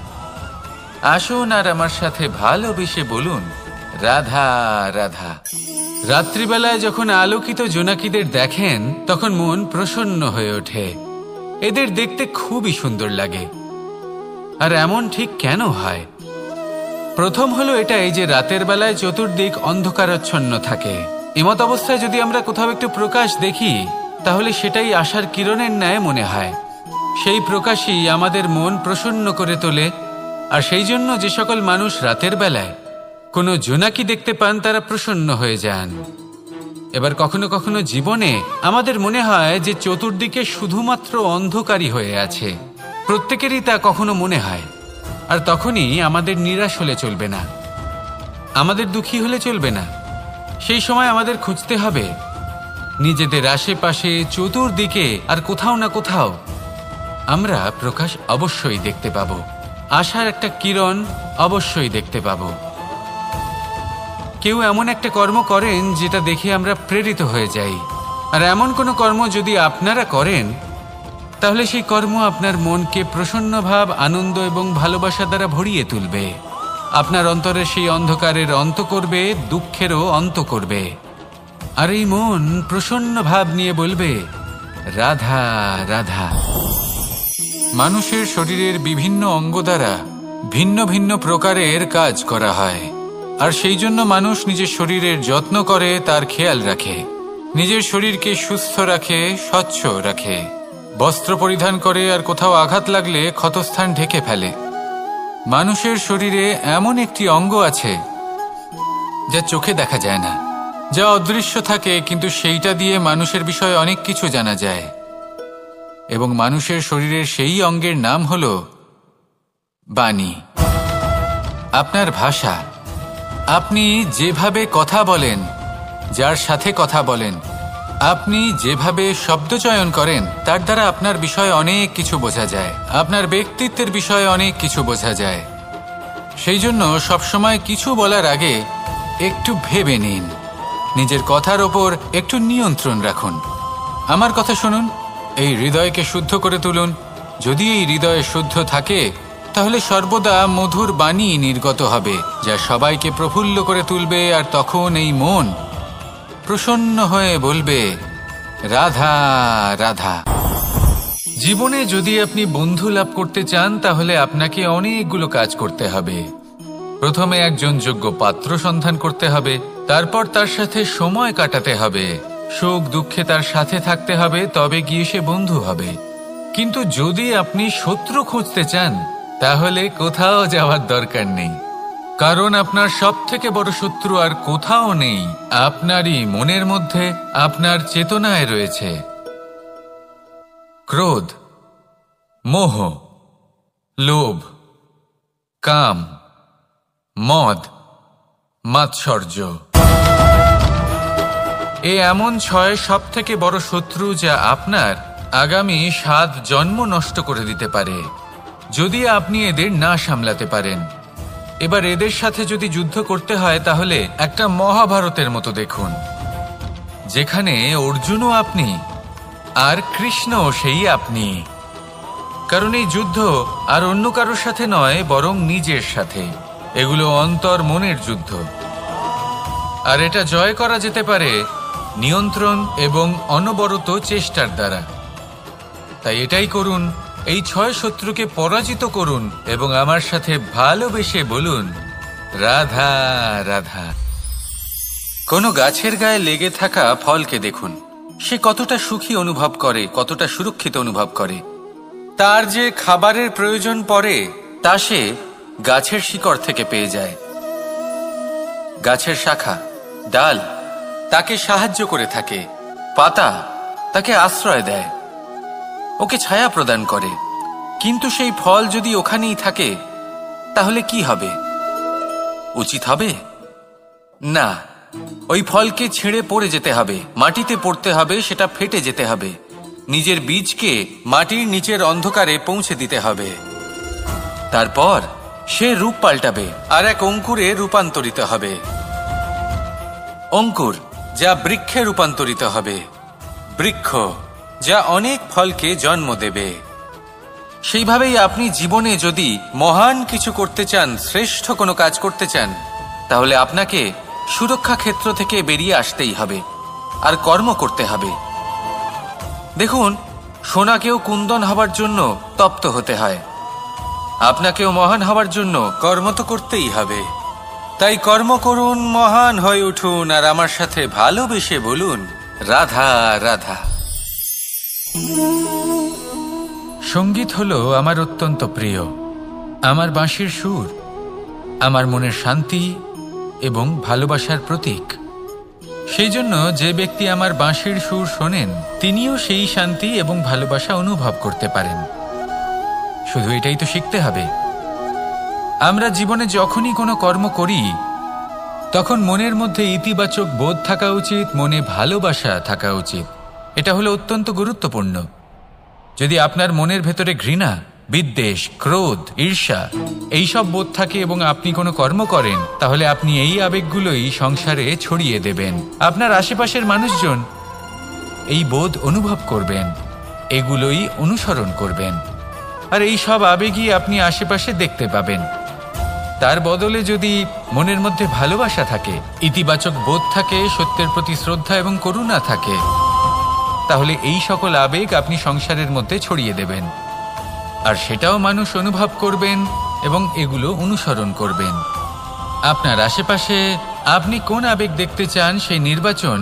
আসুন আর আমার সাথে ভালোবেসে বলুন, রাধা রাধা। রাত্রিবেলায় যখন আলোকিত জোনাকিদের দেখেন, তখন মন প্রসন্ন হয়ে ওঠে। এদের দেখতে খুবই সুন্দর লাগে। আর এমন ঠিক কেন হয়? প্রথম হলো এটাই যে রাতের বেলায় চতুর্দিক অন্ধকারাচ্ছন্ন থাকে। এমত অবস্থায় যদি আমরা কোথাও একটু প্রকাশ দেখি, তাহলে সেটাই আশার কিরণের ন্যায় মনে হয়। সেই প্রকাশই আমাদের মন প্রসন্ন করে তোলে। আর সেই জন্য যে সকল মানুষ রাতের বেলায় কোনো জোনাকি দেখতে পান, তারা প্রসন্ন হয়ে যান। এবার কখনো কখনো জীবনে আমাদের মনে হয় যে চতুর্দিকে শুধুমাত্র অন্ধকারই হয়ে আছে। প্রত্যেকেরই তা কখনো মনে হয়। আর তখনই আমাদের নিরাশ হলে চলবে না, আমাদের দুঃখী হলে চলবে না। সেই সময় আমাদের খুঁজতে হবে নিজেদের আশেপাশে, চতুর্দিকে আর কোথাও না কোথাও আমরা প্রকাশ অবশ্যই দেখতে পাব। আশার একটা কিরণ অবশ্যই দেখতে পাব। কেউ এমন একটা কর্ম করেন যেটা দেখে আমরা প্রেরিত হয়ে যাই। আর এমন কোনো কর্ম যদি আপনারা করেন, তাহলে সেই কর্ম আপনার মনকে প্রসন্ন ভাব, আনন্দ এবং ভালোবাসা দ্বারা ভরিয়ে তুলবে। আপনার অন্তরের সেই অন্ধকারের অন্ত করবে, দুঃখেরও অন্ত করবে। আর এই মন প্রসন্ন ভাব নিয়ে বলবে, রাধা রাধা। মানুষের শরীরের বিভিন্ন অঙ্গ দ্বারা ভিন্ন ভিন্ন প্রকারের কাজ করা হয়। আর সেই জন্য মানুষ নিজের শরীরের যত্ন করে, তার খেয়াল রাখে, নিজের শরীরকে সুস্থ রাখে, স্বচ্ছ রাখে, বস্ত্র পরিধান করে, আর কোথাও আঘাত লাগলে ক্ষতস্থান ঢেকে ফেলে। মানুষের শরীরে এমন একটি অঙ্গ আছে যা চোখে দেখা যায় না, যা অদৃশ্য থাকে, কিন্তু সেইটা দিয়ে মানুষের বিষয়ে অনেক কিছু জানা যায়। এবং মানুষের শরীরের সেই অঙ্গের নাম হল বাণী, আপনার ভাষা। আপনি যেভাবে কথা বলেন, যার সাথে কথা বলেন, আপনি যেভাবে শব্দ চয়ন করেন, তার দ্বারা আপনার বিষয়ে অনেক কিছু বোঝা যায়, আপনার ব্যক্তিত্বের বিষয়ে অনেক কিছু বোঝা যায়। সেই জন্য সবসময় কিছু বলার আগে একটু ভেবে নিন, নিজের কথার ওপর একটু নিয়ন্ত্রণ রাখুন। আমার কথা শুনুন, এই হৃদয়কে শুদ্ধ করে তুলুন। যদি এই হৃদয় শুদ্ধ থাকে, তাহলে সর্বদা মধুর বাণী নির্গত হবে, যা সবাইকে প্রফুল্ল করে তুলবে। আর তখন এই মন প্রসন্ন হয়ে বলবে, রাধা রাধা। জীবনে যদি আপনি বন্ধু লাভ করতে চান, তাহলে আপনাকে অনেকগুলো কাজ করতে হবে। প্রথমে একজন যোগ্য পাত্র সন্ধান করতে হবে, তারপর তার সাথে সময় কাটাতে হবে, সুখ দুঃখে তার সাথে থাকতে হবে, তবে গিয়ে সে বন্ধু হবে। কিন্তু যদি আপনি শত্রু খুঁজতে চান, তাহলে কোথাও যাওয়ার দরকার নেই, কারণ আপনার সব থেকে বড় শত্রু আর কোথাও নেই, আপনারই মনের মধ্যে, আপনার চেতনায় রয়েছে। ক্রোধ, মোহ, লোভ, কাম, মদ, মাৎসর্য। এ এমন 6 সব থেকে বড় শত্রু, যা আপনার আগামী 7 জন্ম নষ্ট করে দিতে পারে, যদি আপনি এদের না সামলাতে পারেন। এবার এদের সাথে যদি যুদ্ধ করতে হয়, তাহলে একটা মহাভারতের মতো দেখুন, যেখানে অর্জুনও আপনি আর কৃষ্ণও সেই আপনি। কারণ এই যুদ্ধ আর অন্য কারোর সাথে নয়, বরং নিজের সাথে। এগুলো অন্তর মনের যুদ্ধ। আর এটা জয় করা যেতে পারে নিয়ন্ত্রণ এবং অনবরত চেষ্টার দ্বারা। তাই এটাই করুন, এই 6 শত্রুকে পরাজিত করুন এবং আমার সাথে ভালোবেসে বলুন, রাধা রাধা। কোনো গাছের গায়ে লেগে থাকা ফলকে দেখুন, সে কতটা সুখী অনুভব করে, কতটা সুরক্ষিত অনুভব করে। তার যে খাবারের প্রয়োজন পড়ে তা সে গাছের শিকড় থেকে পেয়ে যায়। গাছের শাখা, ডাল তাকে সাহায্য করে থাকে, পাতা তাকে আশ্রয় দেয়, ওকে ছায়া প্রদান করে। কিন্তু সেই ফল যদি ওখানেই থাকে তাহলে কি হবে? উচিত হবে না। ওই ফলকে ছেড়ে পড়ে যেতে হবে, মাটিতে পড়তে হবে, সেটা ফেটে যেতে হবে, নিজের বীজকে মাটির নিচের অন্ধকারে পৌঁছে দিতে হবে। তারপর সে রূপ পাল্টাবে আর এক অঙ্কুরে রূপান্তরিত হবে। অঙ্কুর যা বৃক্ষে রূপান্তরিত হবে, বৃক্ষ যা অনেক ফলকে জন্ম দেবে। সেইভাবেই আপনি জীবনে যদি মহান কিছু করতে চান, শ্রেষ্ঠ কোনো কাজ করতে চান, তাহলে আপনাকে সুরক্ষা ক্ষেত্র থেকে বেরিয়ে আসতেই হবে আর কর্ম করতে হবে। দেখুন, সোনাকেও কুন্দন হবার জন্য তপ্ত হতে হয়, আপনাকেও মহান হবার জন্য কর্ম তো করতেই হবে। তাই কর্ম করুন, মহান হয়ে উঠুন, আর আমার সাথে ভালোবেসে বলুন রাধা রাধা। সঙ্গীত হলো আমার অত্যন্ত প্রিয়। আমার বাঁশির সুর আমার মনের শান্তি এবং ভালোবাসার প্রতীক। সেই জন্য যে ব্যক্তি আমার বাঁশির সুর শোনেন তিনিও সেই শান্তি এবং ভালোবাসা অনুভব করতে পারেন। শুধু এটাই তো শিখতে হবে। আমরা জীবনে যখনই কোনো কর্ম করি তখন মনের মধ্যে ইতিবাচক বোধ থাকা উচিত, মনে ভালোবাসা থাকা উচিত। এটা হলো অত্যন্ত গুরুত্বপূর্ণ। যদি আপনার মনের ভেতরে ঘৃণা, বিদ্বেষ, ক্রোধ, ঈর্ষা এইসব বোধ থাকে এবং আপনি কোনো কর্ম করেন, তাহলে আপনি এই আবেগগুলোই সংসারে ছড়িয়ে দেবেন। আপনার আশেপাশের মানুষজন এই বোধ অনুভব করবেন, এগুলোই অনুসরণ করবেন, আর এই সব আবেগই আপনি আশেপাশে দেখতে পাবেন। তার বদলে যদি মনের মধ্যে ভালোবাসা থাকে, ইতিবাচক বোধ থাকে, সত্যের প্রতি শ্রদ্ধা এবং করুণা থাকে, তাহলে এই সকল আবেগ আপনি সংসারের মধ্যে ছড়িয়ে দেবেন, আর সেটাও মানুষ অনুভব করবেন এবং এগুলো অনুসরণ করবেন। আপনার আশেপাশে আপনি কোন আবেগ দেখতে চান সেই নির্বাচন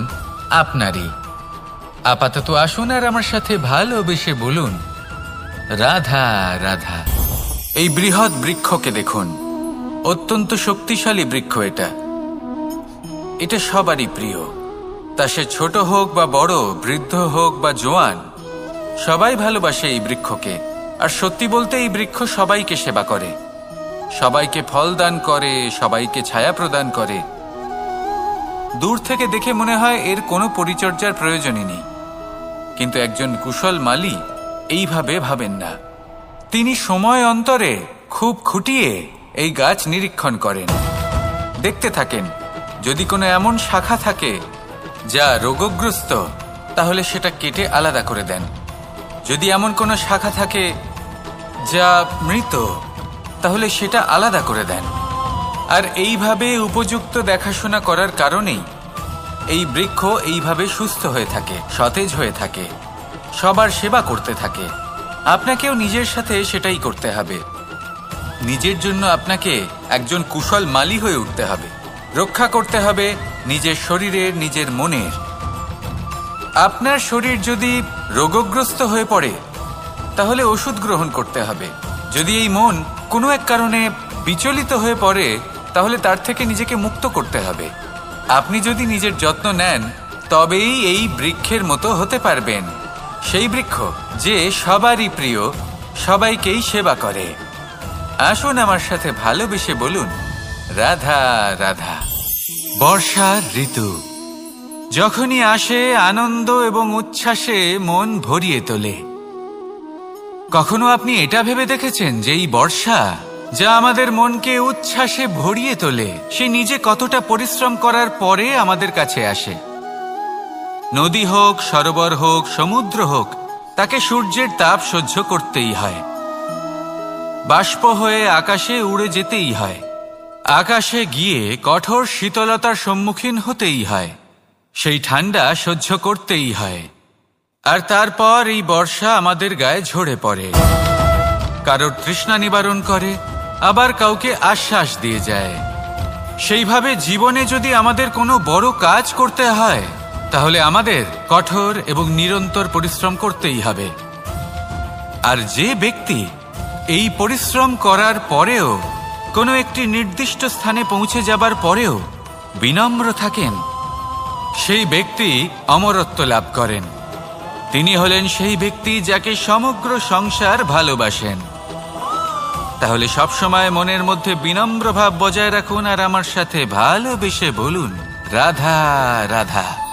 আপনারই। আপাতত আসুন আর আমার সাথে ভালোবেসে বলুন রাধা রাধা। এই বৃহৎ বৃক্ষকে দেখুন, অত্যন্ত শক্তিশালী বৃক্ষ। এটা সবারই প্রিয়, তা সে ছোট হোক বা বড়, বৃদ্ধ হোক বা জোয়ান, সবাই ভালোবাসে এই বৃক্ষকে। আর সত্যি বলতে এই বৃক্ষ সবাইকে সেবা করে, সবাইকে ফল দান করে, সবাইকে ছায়া প্রদান করে। দূর থেকে দেখে মনে হয় এর কোনো পরিচর্যার প্রয়োজনই নেই, কিন্তু একজন কুশল মালী এইভাবে ভাবেন না। তিনি সময় অন্তরে খুব খুঁটিয়ে এই গাছ নিরীক্ষণ করেন, দেখতে থাকেন। যদি কোনো এমন শাখা থাকে যা রোগগ্রস্ত, তাহলে সেটা কেটে আলাদা করে দেন। যদি এমন কোনো শাখা থাকে যা মৃত, তাহলে সেটা আলাদা করে দেন। আর এইভাবে উপযুক্ত দেখাশোনা করার কারণেই এই বৃক্ষ এইভাবে সুস্থ হয়ে থাকে, সতেজ হয়ে থাকে, সবার সেবা করতে থাকে। আপনাকেও নিজের সাথে সেটাই করতে হবে। নিজের জন্য আপনাকে একজন কুশল মালী হয়ে উঠতে হবে, রক্ষা করতে হবে নিজের শরীরের, নিজের মনের। আপনার শরীর যদি রোগগ্রস্ত হয়ে পড়ে, তাহলে ওষুধ গ্রহণ করতে হবে। যদি এই মন কোনো এক কারণে বিচলিত হয়ে পড়ে, তাহলে তার থেকে নিজেকে মুক্ত করতে হবে। আপনি যদি নিজের যত্ন নেন, তবেই এই বৃক্ষের মতো হতে পারবেন, সেই বৃক্ষ যে সবারই প্রিয়, সবাইকেই সেবা করে। আসুন আমার সাথে ভালোবেসে বলুন রাধা রাধা। বর্ষার ঋতু যখনই আসে, আনন্দ এবং উচ্ছ্বাসে মন ভরিয়ে তোলে। কখনো আপনি এটা ভেবে দেখেছেন যে এই বর্ষা, যা আমাদের মনকে উচ্ছ্বাসে ভরিয়ে তোলে, সে নিজে কতটা পরিশ্রম করার পরে আমাদের কাছে আসে? নদী হোক, সরোবর হোক, সমুদ্র হোক, তাকে সূর্যের তাপ সহ্য করতেই হয়। বাষ্প হয়ে আকাশে উড়ে যেতেই হয়, আকাশে গিয়ে কঠোর শীতলতার সম্মুখীন হতেই হয়, সেই ঠান্ডা সহ্য করতেই হয়। আর তারপর এই বর্ষা আমাদের গায়ে ঝরে পড়ে, কারোর তৃষ্ণা নিবারণ করে, আবার কাউকে আশ্বাস দিয়ে যায়। সেইভাবে জীবনে যদি আমাদের কোনো বড় কাজ করতে হয়, তাহলে আমাদের কঠোর এবং নিরন্তর পরিশ্রম করতেই হবে। আর যে ব্যক্তি এই পরিশ্রম করার পরেও কোনো একটি নির্দিষ্ট স্থানে পৌঁছে যাবার পরেও বিনম্র থাকেন, সেই ব্যক্তি অমরত্ব লাভ করেন। তিনি হলেন সেই ব্যক্তি যাকে সমগ্র সংসার ভালোবাসেন। তাহলে সবসময় মনের মধ্যে বিনম্র ভাব বজায় রাখুন আর আমার সাথে ভালোবেসে বলুন, রাধা রাধা।